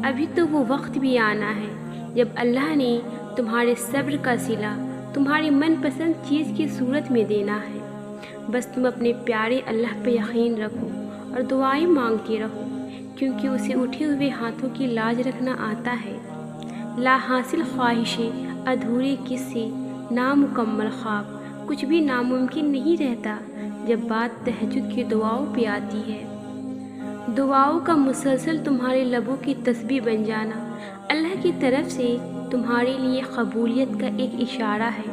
ابھی تو وہ وقت بھی آنا ہے جب اللہ نے تمہارے صبر کا صلہ تمہاری من پسند چیز کی صورت میں دینا ہے۔ بس تم اپنے پیارے اللہ پہ یقین رکھو اور دعائیں مانگتے رہو، کیونکہ اسے اٹھے ہوئے ہاتھوں کی لاج رکھنا آتا ہے۔ لا حاصل خواہشیں، ادھورے قصے، نامکمل خواب، کچھ بھی ناممکن نہیں رہتا جب بات تہجد کی دعاؤں پہ آتی ہے۔ دعاؤں کا مسلسل تمہارے لبوں کی تسبیح بن جانا اللہ کی طرف سے تمہارے لیے قبولیت کا ایک اشارہ ہے،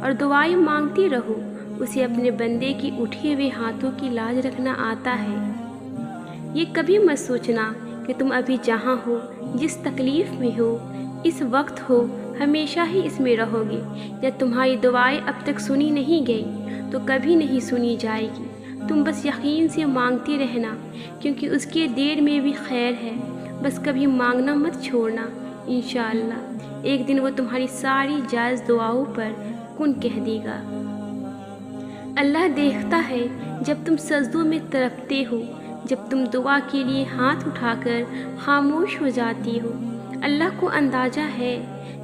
اور دعائیں مانگتے رہو، اسے اپنے بندے کی اٹھے ہوئے ہاتھوں کی لاج رکھنا آتا ہے۔ یہ کبھی مت سوچنا کہ تم ابھی جہاں ہو، جس تکلیف میں ہو، اس وقت ہو، ہمیشہ ہی اس میں رہو گے، یا تمہاری دعائیں اب تک سنی نہیں گئی تو کبھی نہیں سنی جائے گی۔ تم بس یقین سے مانگتے رہنا، کیونکہ اس کے دیر میں بھی خیر ہے۔ بس کبھی مانگنا مت چھوڑنا، انشاءاللہ ایک دن وہ تمہاری ساری جائز دعاؤں پر کن کہہ دے گا۔ اللہ دیکھتا ہے جب تم سجدوں میں تڑپتے ہو، جب تم دعا کے لیے ہاتھ اٹھا کر خاموش ہو جاتی ہو۔ اللہ کو اندازہ ہے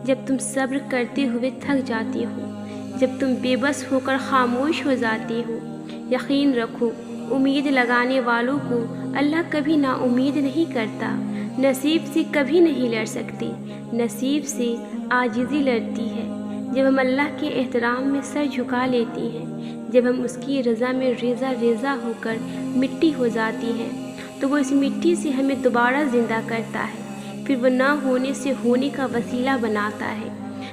جب تم صبر کرتے ہوئے تھک جاتی ہو، جب تم بے بس ہو کر خاموش ہو جاتی ہو۔ یقین رکھو، امید لگانے والوں کو اللہ کبھی نا امید نہیں کرتا۔ نصیب سے کبھی نہیں لڑ سکتے، نصیب سے عاجزی لڑتی ہے۔ جب ہم اللہ کے احترام میں سر جھکا لیتی ہیں، جب ہم اس کی رضا میں ریزہ ریزہ ہو کر مٹی ہو جاتی ہیں، تو وہ اس مٹی سے ہمیں دوبارہ زندہ کرتا ہے، پھر وہ نہ ہونے سے ہونے کا وسیلہ بناتا ہے،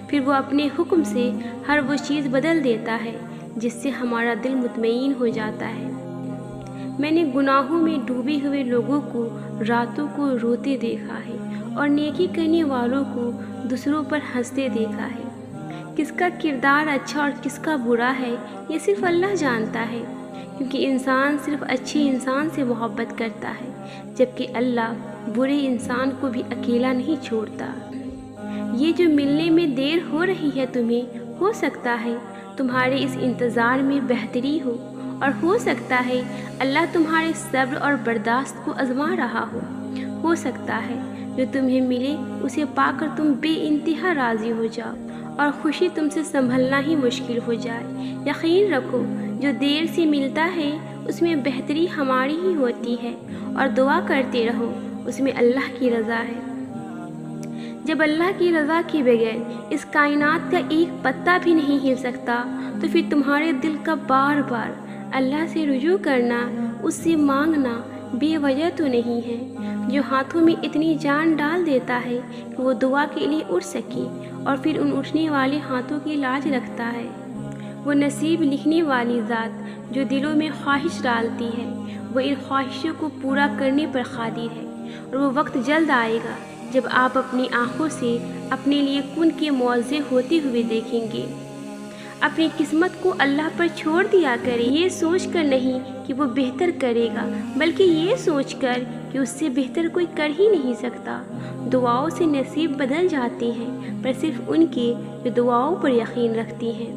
پھر وہ اپنے حکم سے ہر وہ چیز بدل دیتا ہے جس سے ہمارا دل مطمئن ہو جاتا ہے۔ میں نے گناہوں میں ڈوبے ہوئے لوگوں کو راتوں کو روتے دیکھا ہے، اور نیکی کرنے والوں کو دوسروں پر ہنستے دیکھا ہے۔ کس کا کردار اچھا اور کس کا برا ہے یہ صرف اللہ جانتا ہے، کیونکہ انسان صرف اچھے انسان سے محبت کرتا ہے، جبکہ اللہ برے انسان کو بھی اکیلا نہیں چھوڑتا۔ یہ جو ملنے میں دیر ہو رہی ہے تمہیں، ہو سکتا ہے تمہارے اس انتظار میں بہتری اور ہو سکتا ہے اللہ تمہارے صبر اور برداشت کو آزما رہا ہو سکتا ہے جو تمہیں ملے اسے پا کر تم بے انتہا راضی ہو جاؤ اور خوشی تم سے سنبھلنا ہی مشکل ہو جائے۔ یقین رکھو، جو دیر سے ملتا ہے اس میں بہتری ہماری ہی ہوتی ہے، اور دعا کرتے رہو، اس میں اللہ کی رضا ہے۔ جب اللہ کی رضا کے بغیر اس کائنات کا ایک پتا بھی نہیں ہل سکتا، تو پھر تمہارے دل کا بار بار اللہ سے رجوع کرنا، اس سے مانگنا بے وجہ تو نہیں ہے، جو ہاتھوں میں اتنی جان ڈال دیتا ہے کہ وہ دعا کے لیے اٹھ سکے، اور پھر ان اٹھنے والے ہاتھوں کی لاج رکھتا ہے۔ وہ نصیب لکھنے والی ذات جو دلوں میں خواہش ڈالتی ہے، وہ ان خواہشوں کو پورا کرنے پر قادر ہے، اور وہ وقت جلد آئے گا جب آپ اپنی آنکھوں سے اپنے لیے کن کے معاوضے ہوتے ہوئے دیکھیں گے۔ اپنی قسمت کو اللہ پر چھوڑ دیا کریں، یہ سوچ کر نہیں کہ وہ بہتر کرے گا، بلکہ یہ سوچ کر کہ اس سے بہتر کوئی کر ہی نہیں سکتا۔ دعاؤں سے نصیب بدل جاتے ہیں، پر صرف ان کے جو دعاؤں پر یقین رکھتی ہیں۔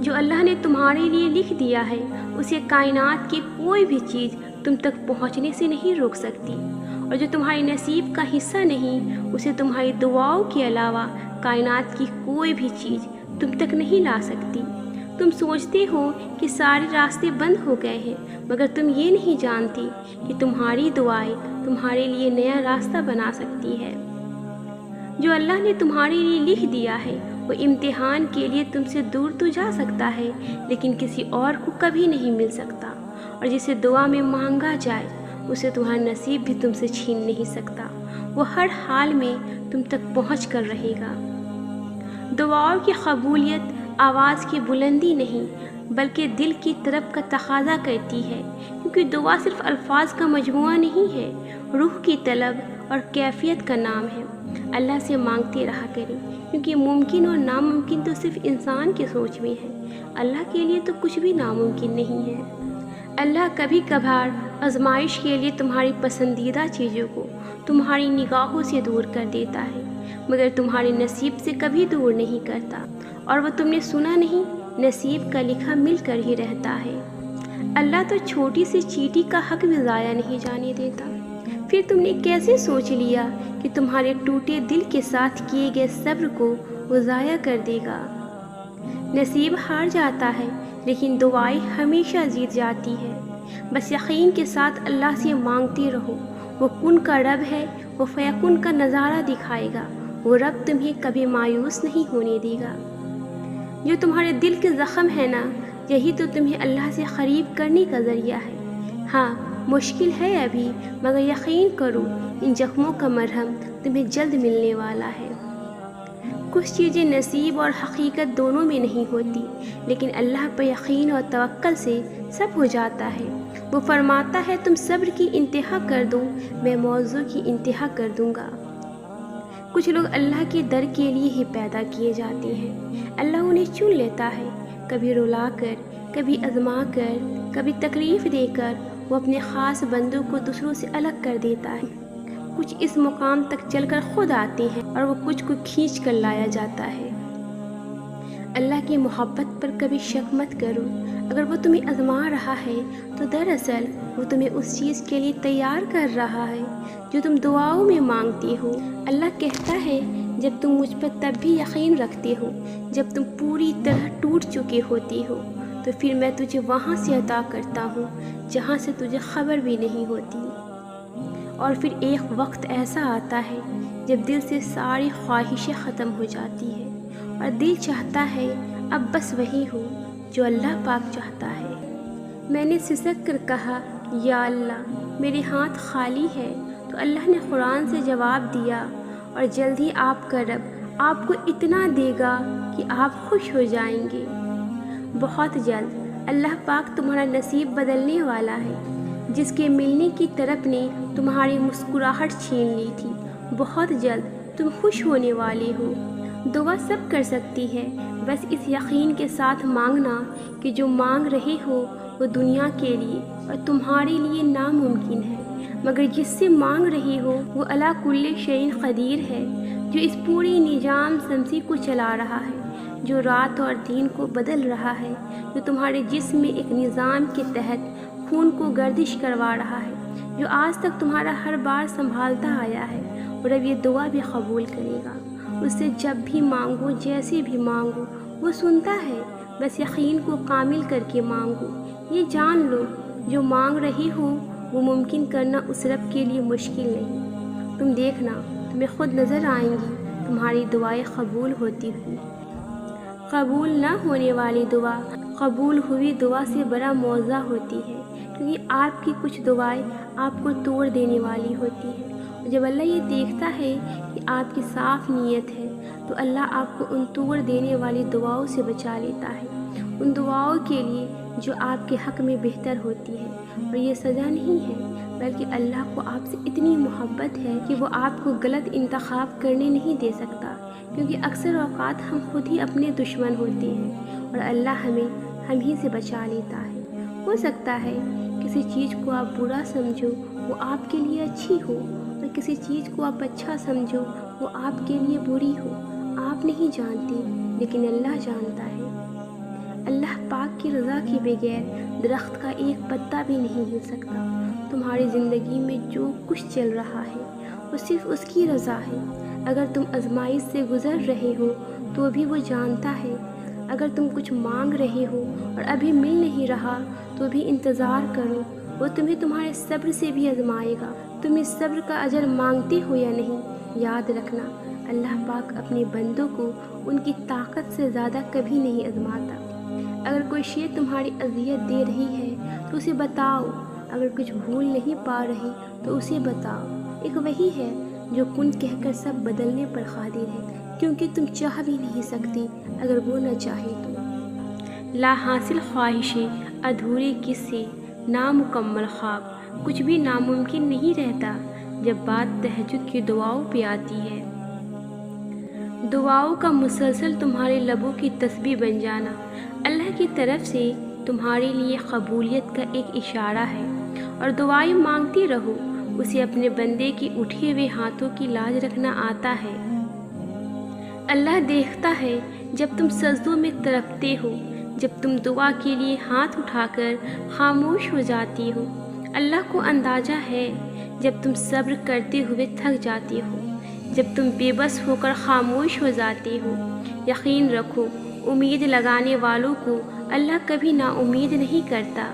جو اللہ نے تمہارے لیے لکھ دیا ہے اسے کائنات کی کوئی بھی چیز تم تک پہنچنے سے نہیں روک سکتی، اور جو تمہارے نصیب کا حصہ نہیں اسے تمہاری دعاؤں کے علاوہ کائنات کی کوئی بھی چیز تم تک نہیں لا سکتی۔ تم سوچتے ہو کہ سارے راستے بند ہو گئے ہیں، مگر تم یہ نہیں جانتی کہ تمہاری دعائیں تمہارے لیے نیا راستہ بنا سکتی ہے۔ جو اللہ نے تمہارے لیے لکھ دیا ہے وہ امتحان کے لیے تم سے دور تو جا سکتا ہے، لیکن کسی اور کو کبھی نہیں مل سکتا، اور جسے دعا میں مانگا جائے اسے تمہارا نصیب بھی تم سے چھین نہیں سکتا۔ وہ ہر حال میں تم تک پہنچ کر رہے گا۔ دعاؤں کی قبولیت آواز کی بلندی نہیں بلکہ دل کی طرف کا تقاضا کرتی ہے، کیونکہ دعا صرف الفاظ کا مجموعہ نہیں ہے، روح کی طلب اور کیفیت کا نام ہے۔ اللہ سے مانگتے رہا کریں، کیونکہ ممکن اور ناممکن تو صرف انسان کی سوچ میں ہے، اللہ کے لیے تو کچھ بھی ناممکن نہیں ہے۔ اللہ کبھی کبھار آزمائش کے لیے تمہاری پسندیدہ چیزوں کو تمہاری نگاہوں سے دور کر دیتا ہے، مگر تمہارے نصیب سے کبھی دور نہیں کرتا، اور وہ تم نے سنا نہیں، نصیب کا لکھا مل کر ہی رہتا ہے۔ اللہ تو چھوٹی سی چیٹی کا حق بھی ضائع نہیں جانے دیتا۔ پھر تم نے کیسے سوچ لیا کہ تمہارے ٹوٹے دل کے ساتھ کیے گئے صبر کو وہ ضائع کر دے گا؟ نصیب ہار جاتا ہے لیکن دعائیں ہمیشہ جیت جاتی ہے۔ بس یقین کے ساتھ اللہ سے مانگتے رہو، وہ کن کا رب ہے، وہ فیکن کا نظارہ دکھائے گا، وہ رب تمہیں کبھی مایوس نہیں ہونے دے گا۔ جو تمہارے دل کے زخم ہے نا، یہی تو تمہیں اللہ سے قریب کرنے کا ذریعہ ہے۔ ہاں مشکل ہے ابھی، مگر یقین کرو ان زخموں کا مرہم تمہیں جلد ملنے والا ہے۔ کچھ چیزیں نصیب اور حقیقت دونوں میں نہیں ہوتی، لیکن اللہ پر یقین اور توکل سے سب ہو جاتا ہے۔ وہ فرماتا ہے تم صبر کی انتہا کر دو، میں موضوع کی انتہا کر دوں گا۔ کچھ لوگ اللہ کے در کے لیے ہی پیدا کیے جاتے ہیں، اللہ انہیں چن لیتا ہے، کبھی رلا کر، کبھی آزما کر، کبھی تکلیف دے کر وہ اپنے خاص بندوں کو دوسروں سے الگ کر دیتا ہے۔ کچھ اس مقام تک چل کر خود آتے ہیں اور وہ کچھ کو کھینچ کر لایا جاتا ہے۔ اللہ کی محبت پر کبھی شک مت کرو، اگر وہ تمہیں آزما رہا ہے تو دراصل وہ تمہیں اس چیز کے لیے تیار کر رہا ہے جو تم دعاؤں میں مانگتے ہو۔ اللہ کہتا ہے جب تم مجھ پر تب بھی یقین رکھتے ہو جب تم پوری طرح ٹوٹ چکے ہوتے ہو، تو پھر میں تجھے وہاں سے عطا کرتا ہوں جہاں سے تجھے خبر بھی نہیں ہوتی۔ اور پھر ایک وقت ایسا آتا ہے جب دل سے ساری خواہشیں ختم ہو جاتی ہیں اور دل چاہتا ہے اب بس وہی ہو جو اللہ پاک چاہتا ہے۔ میں نے سسک کر کہا یا اللہ میرے ہاتھ خالی ہے، تو اللہ نے قرآن سے جواب دیا اور جلد ہی آپ کا رب آپ کو اتنا دے گا کہ آپ خوش ہو جائیں گے۔ بہت جلد اللہ پاک تمہارا نصیب بدلنے والا ہے۔ جس کے ملنے کی طرف نے تمہاری مسکراہٹ چھین لی تھی، بہت جلد تم خوش ہونے والے ہو۔ دعا سب کر سکتی ہے، بس اس یقین کے ساتھ مانگنا کہ جو مانگ رہے ہو وہ دنیا کے لیے اور تمہارے لیے ناممکن ہے، مگر جس سے مانگ رہے ہو وہ علی کل شیء قدیر ہے، جو اس پوری نظام شمسی کو چلا رہا ہے، جو رات اور دن کو بدل رہا ہے، جو تمہارے جسم میں ایک نظام کے تحت خون کو گردش کروا رہا ہے، جو آج تک تمہارا ہر بار سنبھالتا آیا ہے اور اب یہ دعا بھی قبول کرے گا۔ اس سے جب بھی مانگو، جیسے بھی مانگو، وہ سنتا ہے، بس یقین کو کامل کر کے مانگو۔ یہ جان لو جو مانگ رہی ہو وہ ممکن کرنا اس رب کے لیے مشکل نہیں۔ تم دیکھنا تمہیں خود نظر آئیں گی تمہاری دعائیں قبول ہوتی ہوئی۔ قبول نہ ہونے والی دعا قبول ہوئی دعا سے بڑا معجزہ ہوتی ہے، کیونکہ آپ کی کچھ دعائیں آپ کو توڑ دینے والی ہوتی ہیں۔ اور جب اللہ یہ دیکھتا ہے کہ آپ کی صاف نیت ہے تو اللہ آپ کو ان توڑ دینے والی دعاؤں سے بچا لیتا ہے، ان دعاؤں کے لیے جو آپ کے حق میں بہتر ہوتی ہے۔ اور یہ سزا نہیں ہے، بلکہ اللہ کو آپ سے اتنی محبت ہے کہ وہ آپ کو غلط انتخاب کرنے نہیں دے سکتا، کیونکہ اکثر اوقات ہم خود ہی اپنے دشمن ہوتے ہیں اور اللہ ہمیں ہم ہی سے بچا لیتا ہے۔ ہو سکتا ہے کسی چیز کو آپ برا سمجھو وہ آپ کے لیے اچھی ہو، اور کسی چیز کو آپ اچھا سمجھو وہ آپ کے لیے بری ہو۔ آپ نہیں جانتے لیکن اللہ جانتا ہے۔ اللہ پاک کی رضا کے بغیر درخت کا ایک پتا بھی نہیں ہل سکتا۔ تمہاری زندگی میں جو کچھ چل رہا ہے وہ صرف اس کی رضا ہے۔ اگر تم آزمائش سے گزر رہے ہو تو بھی وہ جانتا ہے۔ اگر تم کچھ مانگ رہے ہو اور ابھی مل نہیں رہا تو بھی انتظار کرو، وہ تمہیں تمہارے صبر سے بھی آزمائے گا۔ تم اس صبر کا اجر مانگتے ہو یا نہیں، یاد رکھنا اللہ پاک اپنے بندوں کو ان کی طاقت سے زیادہ کبھی نہیں آزماتا۔ اگر کوئی شے تمہاری اذیت دے رہی ہے تو اسے بتاؤ، اگر کچھ بھول نہیں پا رہی تو اسے بتاؤ۔ ایک وہی ہے جو کن کہہ کر سب بدلنے پر قادر ہے، کیونکہ تم چاہ بھی نہیں سکتی اگر وہ نہ چاہے تو۔ لا حاصل خواہشیں، ادھورے قصے، نامکمل خواب، کچھ بھی ناممکن نہیں رہتا جب بات تہجد کی دعاؤں پہ آتی ہے۔ دعاؤں کا مسلسل تمہارے لبوں کی تسبیح بن جانا اللہ کی طرف سے تمہارے لیے قبولیت کا ایک اشارہ ہے، اور دعائیں مانگتے رہو، اسے اپنے بندے کے اٹھے ہوئے ہاتھوں کی لاج رکھنا آتا ہے۔ اللہ دیکھتا ہے جب تم سجدوں میں تڑپتے ہو، جب تم دعا کے لیے ہاتھ اٹھا کر خاموش ہو جاتی ہو۔ اللہ کو اندازہ ہے جب تم صبر کرتے ہوئے تھک جاتے ہو، جب تم بے بس ہو کر خاموش ہو جاتے ہو۔ یقین رکھو، امید لگانے والوں کو اللہ کبھی نا امید نہیں کرتا۔